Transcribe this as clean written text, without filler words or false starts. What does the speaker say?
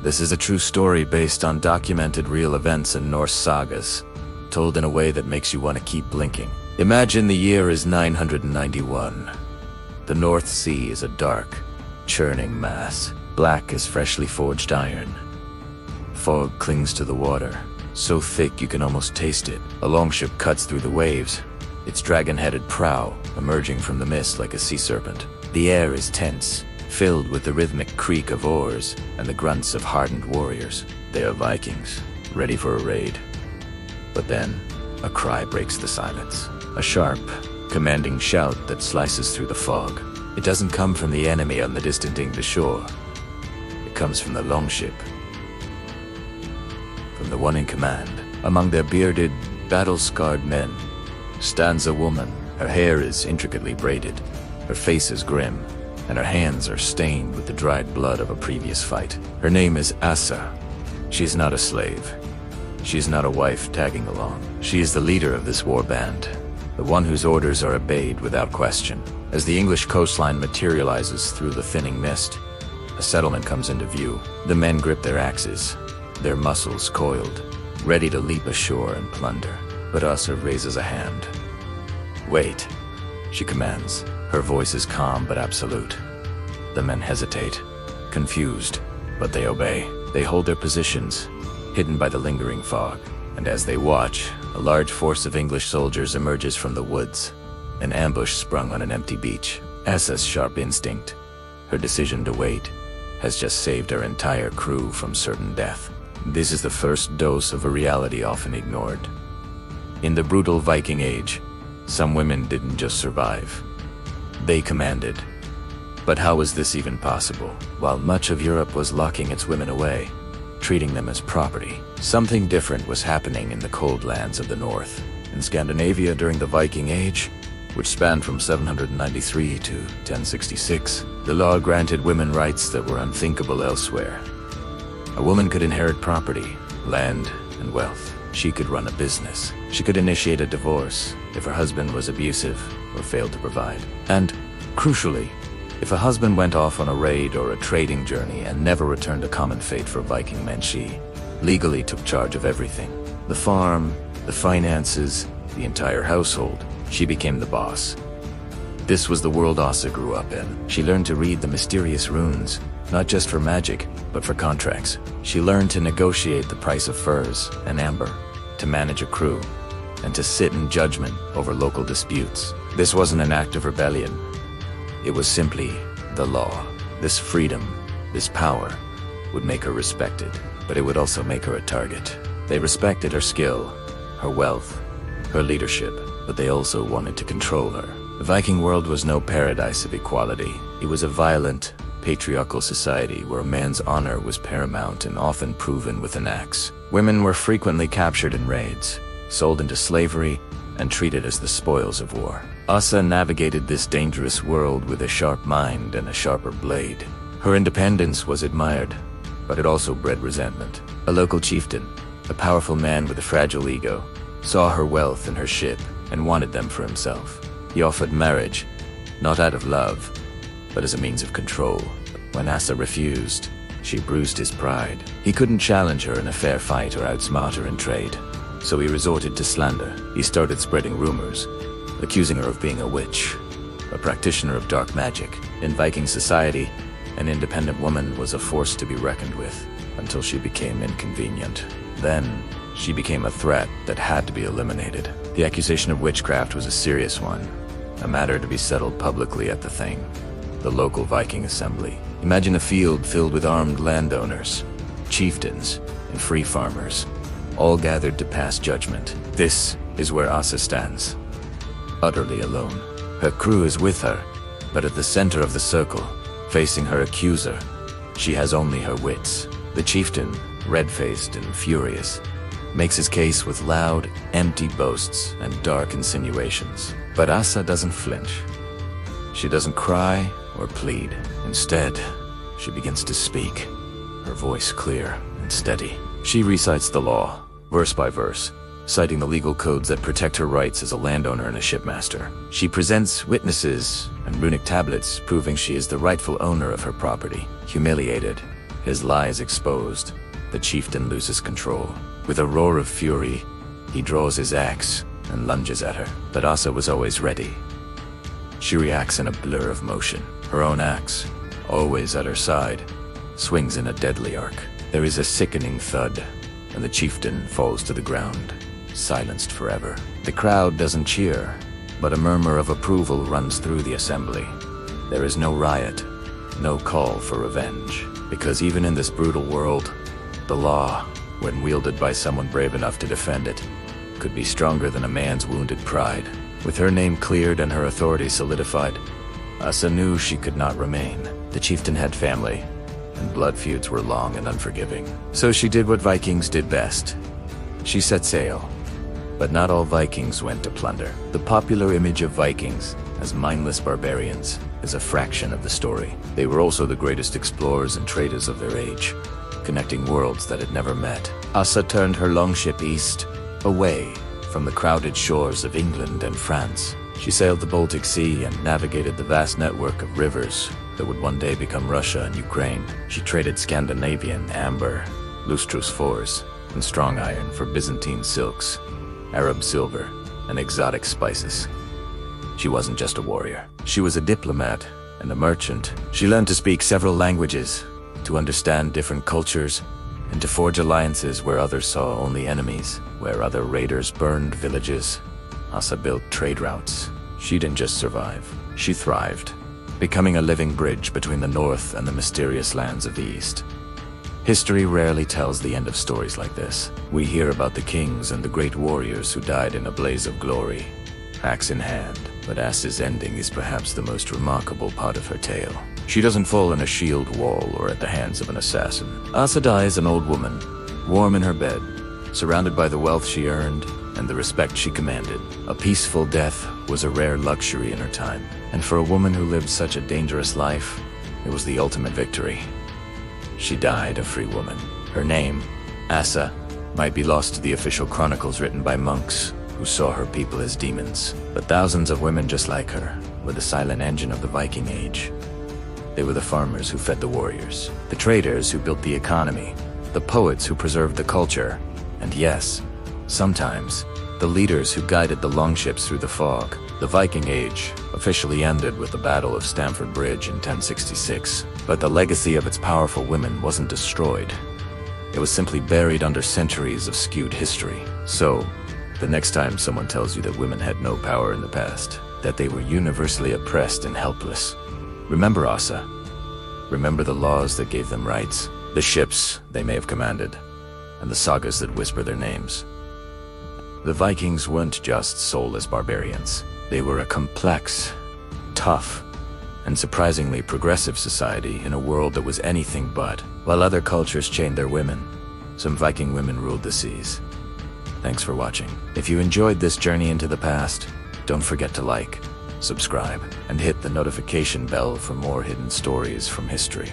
This is a true story based on documented real events in Norse sagas, told in a way that makes you want to keep blinking. Imagine the year is 991. The North Sea is a dark, churning mass, black as freshly forged iron. Fog clings to the water, so thick you can almost taste it. A longship cuts through the waves, its dragon-headed prow emerging from the mist like a sea serpent. The air is tense, filled with the rhythmic creak of oars and the grunts of hardened warriors. They are Vikings, ready for a raid. But then, a cry breaks the silence. A sharp, commanding shout that slices through the fog. It doesn't come from the enemy on the distant English shore. It comes from the longship. From the one in command. Among their bearded, battle-scarred men, stands a woman. Her hair is intricately braided, her face is grim, and her hands are stained with the dried blood of a previous fight. Her name is Asa. She's not a slave. She's not a wife tagging along. She is the leader of this war band, the one whose orders are obeyed without question. As the English coastline materializes through the thinning mist, a settlement comes into view. The men grip their axes, their muscles coiled, ready to leap ashore and plunder. But Asa raises a hand. "Wait," she commands. Her voice is calm but absolute. The men hesitate, confused, but they obey. They hold their positions, hidden by the lingering fog. And as they watch, a large force of English soldiers emerges from the woods, an ambush sprung on an empty beach. Asa's sharp instinct, her decision to wait, has just saved her entire crew from certain death. This is the first dose of a reality often ignored. In the brutal Viking Age, some women didn't just survive. They commanded. But how was this even possible? While much of Europe was locking its women away, treating them as property, something different was happening in the cold lands of the north. In Scandinavia during the Viking Age, which spanned from 793 to 1066, the law granted women rights that were unthinkable elsewhere. A woman could inherit property, land, and wealth. She could run a business. She could initiate a divorce if her husband was abusive or failed to provide. And, crucially, if a husband went off on a raid or a trading journey and never returned, a common fate for Viking men, she legally took charge of everything. The farm, the finances, the entire household. She became the boss. This was the world Asa grew up in. She learned to read the mysterious runes, not just for magic, but for contracts. She learned to negotiate the price of furs and amber, to manage a crew, and to sit in judgment over local disputes. This wasn't an act of rebellion. It was simply the law. This freedom, this power, would make her respected, but it would also make her a target. They respected her skill, her wealth, her leadership, but they also wanted to control her. The Viking world was no paradise of equality. It was a violent, patriarchal society where a man's honor was paramount and often proven with an axe. Women were frequently captured in raids, sold into slavery, and treated as the spoils of war. Asa navigated this dangerous world with a sharp mind and a sharper blade. Her independence was admired, but it also bred resentment. A local chieftain, a powerful man with a fragile ego, saw her wealth and her ship and wanted them for himself. He offered marriage, not out of love, but as a means of control. When Asa refused, she bruised his pride. He couldn't challenge her in a fair fight or outsmart her in trade, so he resorted to slander. He started spreading rumors, accusing her of being a witch, a practitioner of dark magic. In Viking society, an independent woman was a force to be reckoned with, until she became inconvenient. Then, she became a threat that had to be eliminated. The accusation of witchcraft was a serious one, a matter to be settled publicly at the Thing, the local Viking assembly. Imagine a field filled with armed landowners, chieftains, and free farmers, all gathered to pass judgment. This is where Asa stands, utterly alone. Her crew is with her, but at the center of the circle, facing her accuser, she has only her wits. The chieftain, red-faced and furious, makes his case with loud, empty boasts and dark insinuations. But Asa doesn't flinch. She doesn't cry or plead. Instead, she begins to speak, her voice clear and steady. She recites the law, verse by verse, citing the legal codes that protect her rights as a landowner and a shipmaster. She presents witnesses and runic tablets proving she is the rightful owner of her property. Humiliated His lies exposed, the chieftain loses control. With a roar of fury, he draws his axe and lunges at her, but Asa was always ready. She reacts in a blur of motion. Her own axe, always at her side, swings in a deadly arc. There is a sickening thud, and the chieftain falls to the ground, silenced forever. The crowd doesn't cheer, but a murmur of approval runs through the assembly. There is no riot, no call for revenge, because even in this brutal world, the law, when wielded by someone brave enough to defend it, could be stronger than a man's wounded pride. With her name cleared and her authority solidified, Asa knew she could not remain. The chieftain had family, and blood feuds were long and unforgiving. So she did what Vikings did best. She set sail. But not all Vikings went to plunder. The popular image of Vikings as mindless barbarians is a fraction of the story. They were also the greatest explorers and traders of their age, connecting worlds that had never met. Asa turned her longship east, away from the crowded shores of England and France. She sailed the Baltic Sea and navigated the vast network of rivers that would one day become Russia and Ukraine. She traded Scandinavian amber, lustrous furs, and strong iron for Byzantine silks, Arab silver, and exotic spices. She wasn't just a warrior. She was a diplomat and a merchant. She learned to speak several languages, to understand different cultures, and to forge alliances where others saw only enemies. Where other raiders burned villages, Asa built trade routes. She didn't just survive, she thrived, becoming a living bridge between the north and the mysterious lands of the east. History rarely tells the end of stories like this. We hear about the kings and the great warriors who died in a blaze of glory, axe in hand, but Asa's ending is perhaps the most remarkable part of her tale. She doesn't fall in a shield wall or at the hands of an assassin. Asa dies an old woman, warm in her bed, surrounded by the wealth she earned and the respect she commanded. A peaceful death was a rare luxury in her time, and for a woman who lived such a dangerous life, it was the ultimate victory. She died a free woman. Her name, Asa, might be lost to the official chronicles written by monks who saw her people as demons, but thousands of women just like her were the silent engine of the Viking Age. They were the farmers who fed the warriors, the traders who built the economy, the poets who preserved the culture, and yes, sometimes, the leaders who guided the longships through the fog. The Viking Age officially ended with the Battle of Stamford Bridge in 1066, but the legacy of its powerful women wasn't destroyed. It was simply buried under centuries of skewed history. So, the next time someone tells you that women had no power in the past, that they were universally oppressed and helpless, remember Asa. Remember the laws that gave them rights, the ships they may have commanded, and the sagas that whisper their names. The Vikings weren't just soulless barbarians. They were a complex, tough, and surprisingly progressive society in a world that was anything but. While other cultures chained their women, some Viking women ruled the seas. Thanks for watching. If you enjoyed this journey into the past, don't forget to like, subscribe, and hit the notification bell for more hidden stories from history.